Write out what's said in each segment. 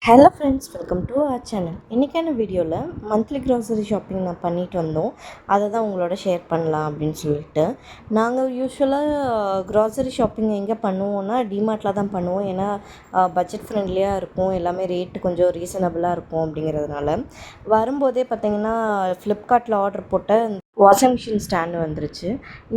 Hello friends, welcome to our channel. இன்றைக்கான வீடியோவில் monthly grocery shopping நான் பண்ணிட்டு வந்தோம். அதை தான் உங்களோட ஷேர் பண்ணலாம் அப்படின்னு சொல்லிட்டு. நாங்கள் யூஸ்வலாக க்ராசரி ஷாப்பிங் எங்கே பண்ணுவோன்னா டிமார்ட்டில் தான் பண்ணுவோம். ஏன்னா பட்ஜெட் ஃப்ரெண்ட்லியாக இருக்கும், எல்லாமே ரேட்டு கொஞ்சம் ரீசனபிளாக இருக்கும் அப்படிங்கிறதுனால. வரும்போதே பார்த்திங்கன்னா ஃப்ளிப்கார்ட்டில் ஆர்டர் போட்ட வாஷிங் மிஷின் ஸ்டாண்டு வந்துருச்சு.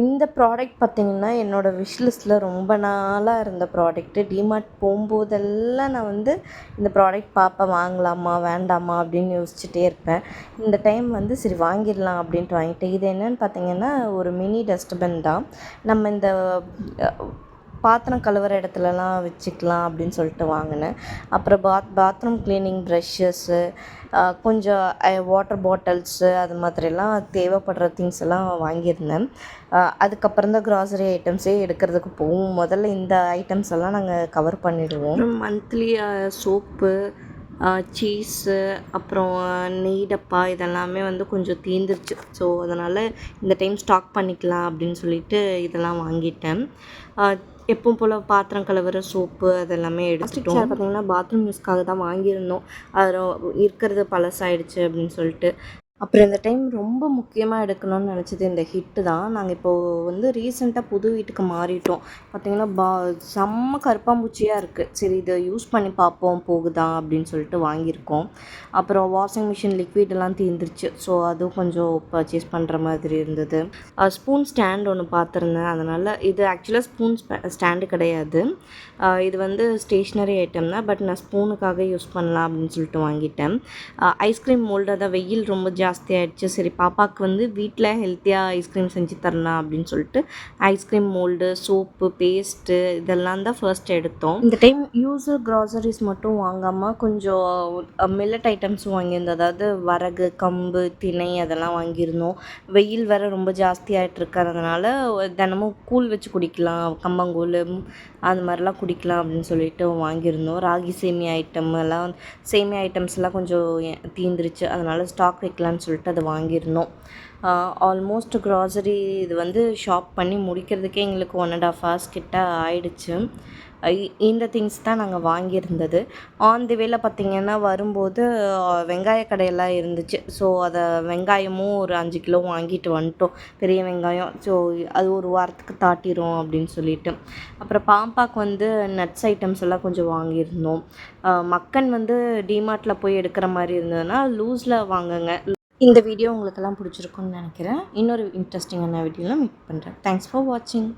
இந்த ப்ராடக்ட் பார்த்திங்கன்னா என்னோடய விஷ்லிஸ்ட்டில் ரொம்ப நாளாக இருந்த ப்ராடக்ட்டு. டிமார்ட் போகும்போதெல்லாம் நான் வந்து இந்த ப்ராடக்ட் பார்ப்பேன், வாங்கலாமா வேண்டாமா அப்படின்னு யோசிச்சுட்டே இருப்பேன். இந்த டைம் வந்து சரி வாங்கிடலாம் அப்படின்ட்டு வாங்கிட்டேன். இது என்னென்னு பார்த்திங்கன்னா ஒரு மினி டஸ்ட்பின் தான். நம்ம இந்த பாத்திரம் கழுவுற இடத்துலலாம் வச்சுக்கலாம் அப்படின்னு சொல்லிட்டு வாங்கினேன். அப்புறம் பாத்ரூம் க்ளீனிங் ப்ரஷ்ஷஸ்ஸு, கொஞ்சம் வாட்டர் பாட்டில்ஸு, அது மாதிரிலாம் தேவைப்படுற திங்ஸ் எல்லாம் வாங்கியிருந்தேன். அதுக்கப்புறம் தான் க்ராசரி ஐட்டம்ஸே எடுக்கிறதுக்கு போவோம். முதல்ல இந்த ஐட்டம்ஸ் எல்லாம் நாங்கள் கவர் பண்ணிவிடுவோம். மந்த்லி சோப்பு, சீஸு, அப்புறம் நெய் டப்பா இதெல்லாமே வந்து கொஞ்சம் தீர்ந்துருச்சு. ஸோ அதனால் இந்த டைம் ஸ்டாக் பண்ணிக்கலாம் அப்படின்னு சொல்லிட்டு இதெல்லாம் வாங்கிட்டேன். எப்பவும் போல் பாத்திரம் கழுவுற சோப்பு அதெல்லாமே எடுத்துட்டோம். பார்த்திங்கன்னா பாத்ரூம் யூஸ்க்காக தான் வாங்கியிருந்தோம். அதில் இருக்கிறது பழசாயிடுச்சு அப்படின்னு சொல்லிட்டு. அப்புறம் இந்த டைம் ரொம்ப முக்கியமாக எடுக்கணும்னு நினச்சது இந்த ஹிட்டு தான். நாங்கள் இப்போது வந்து ரீசெண்டாக புது வீட்டுக்கு மாறிட்டோம். பார்த்திங்கன்னா செம்ம கருப்பாம்பூச்சியாக இருக்குது. சரி இதை யூஸ் பண்ணி பார்ப்போம் போகுதா அப்படின்னு சொல்லிட்டு வாங்கியிருக்கோம். அப்புறம் வாஷிங் மிஷின் லிக்விடெல்லாம் தீர்ந்துருச்சு. ஸோ அதுவும் கொஞ்சம் பர்ச்சேஸ் பண்ணுற மாதிரி இருந்தது. ஸ்பூன் ஸ்டாண்ட் ஒன்று பார்த்துருந்தேன். அதனால் இது ஆக்சுவலாக ஸ்பூன் ஸ்டாண்டு கிடையாது. இது வந்து ஸ்டேஷ்னரி ஐட்டம் தான். பட் நான் ஸ்பூனுக்காக யூஸ் பண்ணலாம் அப்படின்னு சொல்லிட்டு வாங்கிட்டேன். ஐஸ்கிரீம் மோல்டு, அதான் வெயில் ரொம்ப ஜாஸ்தியாகிடுச்சு. சரி பாப்பாவுக்கு வந்து வீட்டில் ஹெல்த்தியாக ஐஸ்கிரீம் செஞ்சு தரலாம் அப்படின்னு சொல்லிட்டு ஐஸ்கிரீம் மோல்டு, சோப்பு, பேஸ்ட்டு இதெல்லாம் தான் ஃபர்ஸ்ட் எடுத்தோம். இந்த டைம் யூஸர் க்ராசரிஸ் மட்டும் வாங்காமல் கொஞ்சம் மில்லட் ஐட்டம்ஸும் வாங்கியிருந்தோம். அதாவது வரகு, கம்பு, திணை அதெல்லாம் வாங்கியிருந்தோம். வெயில் வேறு ரொம்ப ஜாஸ்தியாகிட்டு இருக்கிறதுனால தினமும் கூழ் வச்சு குடிக்கலாம், கம்பங்கூழ் அது மாதிரிலாம் குடிக்கலாம் அப்படின்னு சொல்லிட்டு வாங்கியிருந்தோம். ராகி சேமியா சேமியா ஐட்டம்ஸ்லாம் கொஞ்சம் தீர்ந்துருச்சு. அதனால் ஸ்டாக் வைக்கலான்னு சொல்லிட்டு அதை வாங்கியிருந்தோம். ஆல்மோஸ்ட் க்ராசரி இது வந்து ஷாப் பண்ணி முடிக்கிறதுக்கே எங்களுக்கு 1.5 hours கிட்ட ஆயிடுச்சு. இந்த திங்ஸ் தான் நாங்கள் வாங்கியிருந்தது. ஆன் தி வேல பார்த்திங்கன்னா வரும்போது வெங்காய கடையெல்லாம் இருந்துச்சு. ஸோ அதை வெங்காயமும் ஒரு 5 கிலோ வாங்கிட்டு வந்துட்டோம், பெரிய வெங்காயம். ஸோ அது ஒரு வாரத்துக்கு தாட்டிடும் அப்படின்னு சொல்லிட்டு. அப்புறம் பாப்பாவுக்கு வந்து நட்ஸ் ஐட்டம்ஸ் எல்லாம் கொஞ்சம் வாங்கியிருந்தோம். மக்கன் வந்து டிமார்ட்டில் போய் எடுக்கிற மாதிரி இருந்ததுன்னா லூஸில் வாங்குங்க. இந்த வீடியோ உங்களுக்கெல்லாம் பிடிச்சிருக்குன்னு நினைக்கிறேன். இன்னொரு இன்ட்ரெஸ்டிங்கான வீடியோவில் மீட் பண்ணுறேன். தேங்க்ஸ் ஃபார் வாட்சிங்.